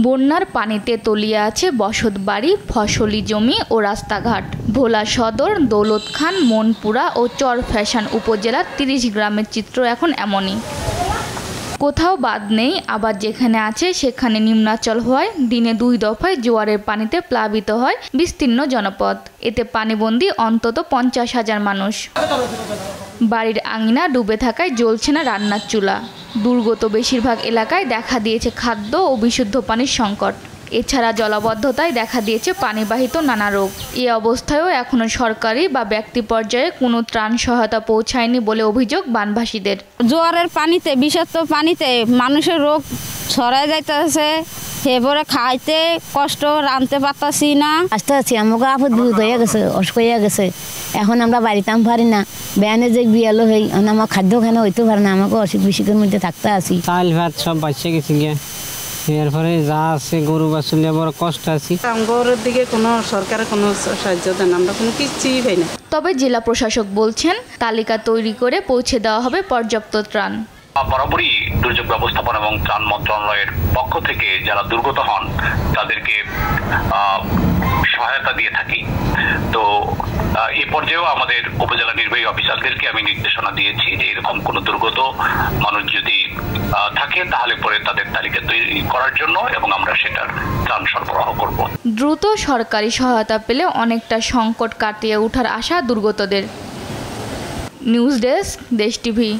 বন্যার পানিতে তলিয়ে আছে বসতবাড়ি, ফসলি জমি ও রাস্তাঘাট। ভোলা সদর, দৌলত খান, মনপুরা ও চরফ্যাশন উপজেলার ৩০ গ্রামের চিত্র এখন এমনই। কোথাও বাদ নেই, আবার যেখানে আছে সেখানে নিম্নাচল হওয়ায় দিনে ২ দফায় জোয়ারের পানিতে প্লাবিত হয় বিস্তীর্ণ জনপদ। এতে পানিবন্দী অন্তত ৫০,০০০ মানুষ। বাড়ির আঙিনা ডুবে থাকায় জ্বলছে না রান্নার চুলা। দুর্গত বেশিরভাগ এলাকায় দেখা দিয়েছে খাদ্য ও বিশুদ্ধ পানির সংকট। এছাড়া জলাবদ্ধতায় দেখা দিয়েছে পানিবাহিত নানা রোগ। এ অবস্থায়ও এখনো সরকারি বা ব্যক্তি পর্যায়ে কোনো ত্রাণ সহায়তা পৌঁছায়নি বলে অভিযোগ বানভাসীদের। জোয়ারের পানিতে, বিষাক্ত পানিতে মানুষের রোগ ছড়ায় যাইতেছে। এবারে খাইতে কষ্ট, রাঁধতে পারতাছি না। আসতে আছি আমাকে আপদ বিহুদ হয়ে গেছে, অসুখ হয়ে গেছে। এখন আমরা বাড়িতাম পারি না, ব্যানে যে বিয়ালো হই, আমার খাদ্য খানা হইতে পারে না, আমাকে অসুখ বিসুখের মধ্যে থাকতে আছি। চাল ভাত সব বাঁচে গেছে গিয়ে, এরপরে যা আছে গরু বাছুলে বড় কষ্ট আছি। আমগরের দিকে কোনো সরকারের কোনো সাহায্য দেন, আমরা কোনো কিছুই পাই না। তবে জেলা প্রশাসক বলছেন, তালিকা তৈরি করে পৌঁছে দেওয়া হবে পর্যাপ্ত ত্রাণ। বরাবরই দুর্যোগ ব্যবস্থাপনা এবং ত্রাণ মন্ত্রণালয়ের পক্ষ থেকে যারা দুর্গত হন তাদেরকে সহায়তা দিয়ে থাকি। তো এ পর্যায়েও আমাদের উপজেলা নির্বাহী অফিসারদেরকে আমি নির্দেশনা দিয়েছি যে এরকম কোনো দুর্গত মানুষ যদি থাকে তাহলে পরে তাদের তালিকা তৈরি করার জন্য, এবং আমরা সেটার ত্রাণ সরবরাহ করব। দ্রুত সরকারি সহায়তা পেলে অনেকটা সংকট কাটিয়ে ওঠার আশা দুর্গতদের। নিউজ ডেস্ক, দেশ টিভি।